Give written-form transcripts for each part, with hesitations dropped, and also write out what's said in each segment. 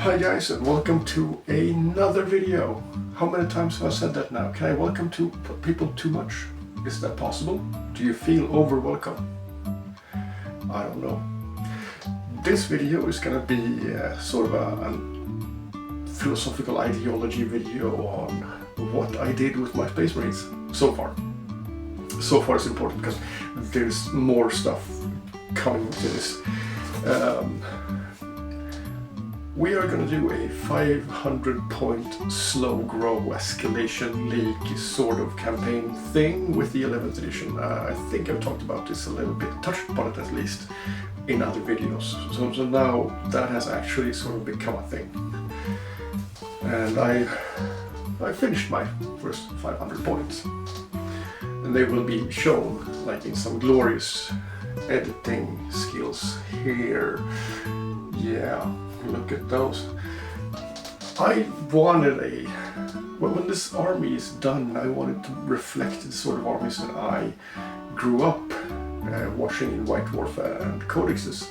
Hi guys, and welcome to another video. How many times have I said that now? Can I welcome people too much? Is that possible? Do you feel over welcome? I don't know. This video is gonna be sort of a philosophical ideology video on what I did with my Space Marines so far. So far is important because there's more stuff coming to this. We are going to do a 500 point slow grow escalation league sort of campaign thing with the 11th edition. I think I've talked about this a little bit, touched upon it at least in other videos. So now that has actually sort of become a thing. And I finished my first 500 points. And they will be shown like in some glorious editing skills here. Yeah. Look at those. I wanted when this army is done, I wanted to reflect the sort of armies that I grew up watching in White Dwarf and Codexes,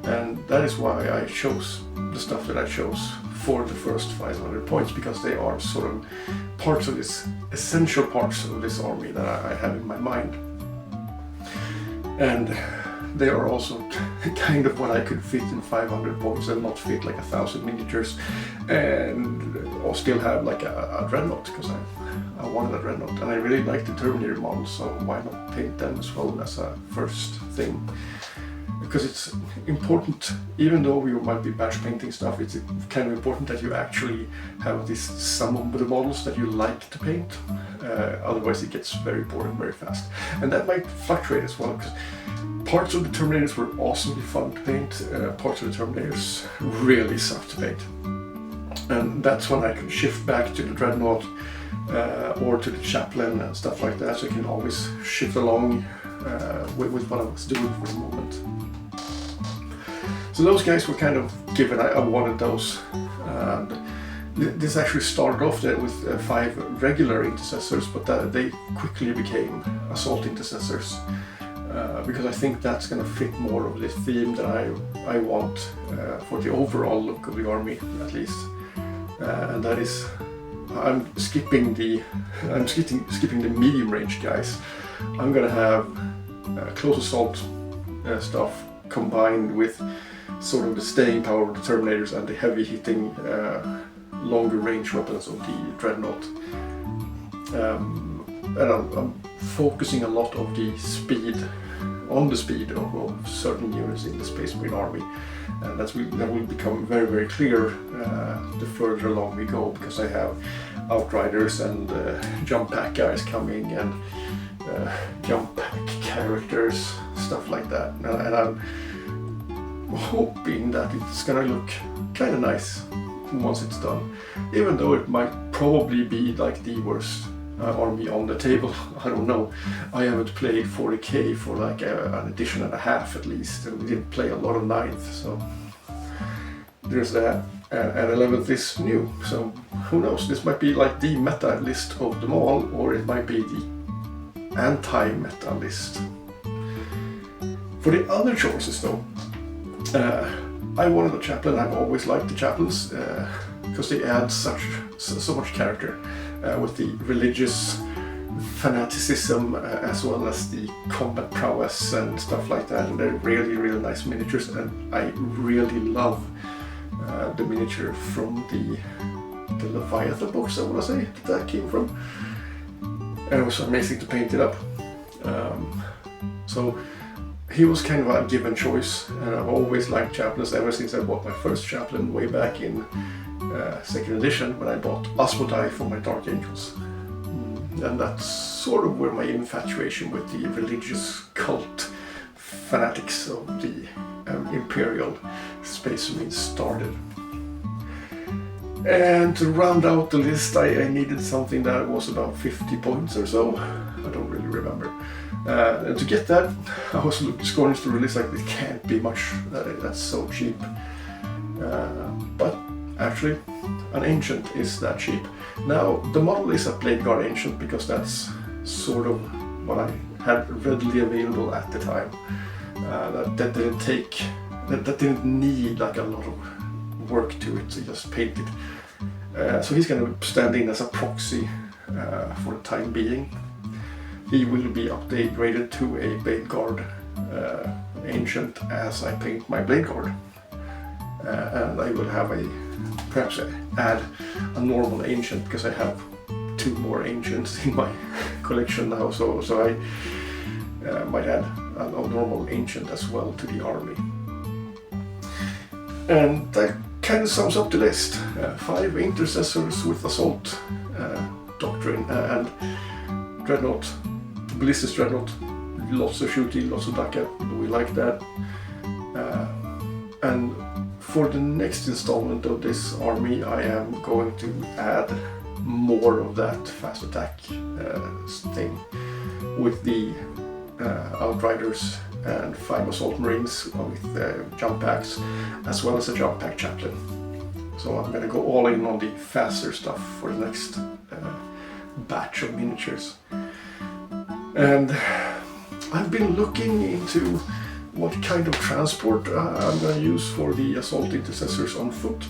and that is why I chose the stuff that I chose for the first 500 points, because they are sort of parts of this, essential parts of this army that I have in my mind. And they are also kind of what I could fit in 500 points and not fit like 1,000 miniatures, and or still have like a dreadnought, because I wanted a dreadnought and I really like the Terminator model, so why not paint them as well as a first thing? Because it's important, even though we might be batch painting stuff, it's kind of important that you actually have this some of the models that you like to paint. Otherwise it gets very boring very fast, and that might fluctuate as well, because parts of the Terminators were awesomely fun to paint, parts of the Terminators really sucked to paint. And that's when I can shift back to the Dreadnought or to the Chaplain and stuff like that, so I can always shift along with what I was doing for the moment. So those guys were kind of given, I wanted those. And this actually started off there with 5 regular intercessors, but they quickly became assault intercessors. Because I think that's going to fit more of the theme that I want for the overall look of the army, at least. And that is, I'm skipping the medium range guys. I'm going to have close assault stuff combined with sort of the staying power of the Terminators and the heavy hitting longer range weapons of the Dreadnought. And I'm focusing a lot of the speed of certain units in the Space Marine army, and that will become very, very clear the further along we go, because I have Outriders and jump pack guys coming, and jump pack characters, stuff like that, and I'm hoping that it's gonna look kind of nice once it's done, even though it might probably be like the worst army on the table. I don't know. I haven't played 40k for like an edition and a half at least, and we didn't play a lot of 9th, so there's that. And 11th is new, so who knows, this might be like the meta list of them all, or it might be the anti-meta list. For the other choices though, I wanted a Chaplain. I've always liked the Chaplains because they add so much character. With the religious fanaticism as well as the combat prowess and stuff like that, and they're really, really nice miniatures, and I really love the miniature from the Leviathan books, I want to say that came from, and it was amazing to paint it up. So he was kind of a given choice, and I've always liked Chaplains ever since I bought my first Chaplain way back in 2nd edition, when I bought Asmodai for my Dark Angels. And that's sort of where my infatuation with the religious cult fanatics of the Imperial Space Marines started. And to round out the list, I needed something that was about 50 points or so. I don't really remember. And to get that, I was going through the list like, it can't be much, that's so cheap. But actually, an Ancient is that cheap. Now, the model is a Blade Guard Ancient because that's sort of what I had readily available at the time. That didn't need like a lot of work to it, he just painted. So he's going to stand in as a proxy for the time being. He will be upgraded to a Blade Guard Ancient as I paint my Blade Guard. And I will have perhaps add a normal Ancient, because I have 2 more Ancients in my collection now, so I might add a normal Ancient as well to the army. And that kind of sums up the list. 5 intercessors with assault doctrine and Dreadnought, Ballistic Dreadnought, lots of shooting, lots of backup, we like that. And for the next installment of this army I am going to add more of that fast attack thing with the Outriders and 5 Assault Marines with jump packs, as well as a jump pack chaplain. So I'm going to go all in on the faster stuff for the next batch of miniatures. And I've been looking into what kind of transport I'm going to use for the assault intercessors on foot,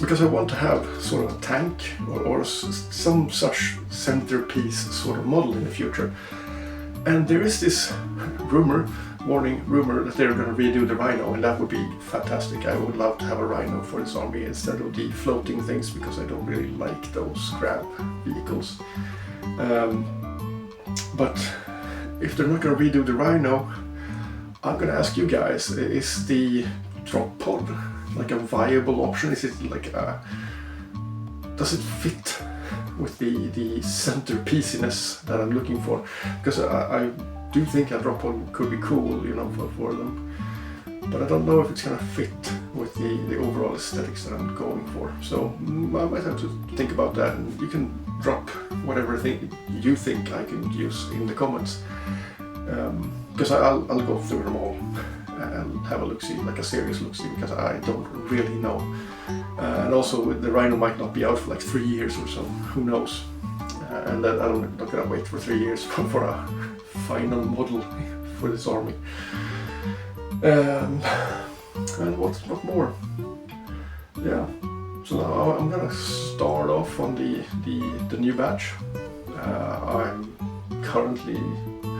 because I want to have sort of a tank or some such centerpiece sort of model in the future. And there is this rumor that they're going to redo the Rhino, and that would be fantastic. I would love to have a Rhino for this army instead of the floating things, because I don't really like those grab vehicles. But if they're not going to redo the Rhino, I'm going to ask you guys, is the drop pod like a viable option? Is it like does it fit with the centerpieciness that I'm looking for? Because I do think a drop pod could be cool, you know, for them. But I don't know if it's going to fit with the overall aesthetics that I'm going for. So I might have to think about that, and you can drop whatever thing you think I can use in the comments. Because I'll go through them all and have a look-see, like a serious look-see, because I don't really know. And also the Rhino might not be out for like 3 years or so, who knows. And then I'm not gonna wait for 3 years for a final model for this army. And what more? Yeah, so now I'm gonna start off on the new batch. I'm currently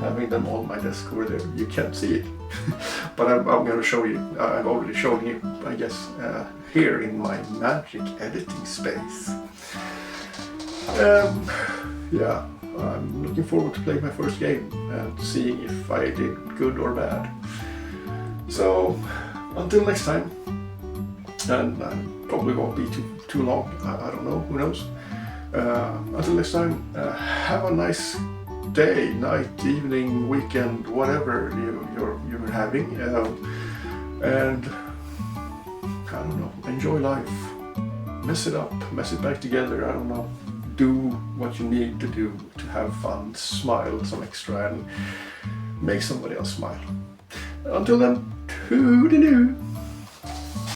having them on my desk over there. You can't see it, but I'm going to show you. I've already shown you, I guess, here in my magic editing space. Yeah, I'm looking forward to playing my first game and seeing if I did good or bad. So until next time, and probably won't be too long. I don't know. Who knows? Until next time, have a nice day, night, evening, weekend, whatever you're having, and I don't know, enjoy life, mess it up, mess it back together, I don't know, do what you need to do to have fun, smile some extra and make somebody else smile. Until then, toodaloo.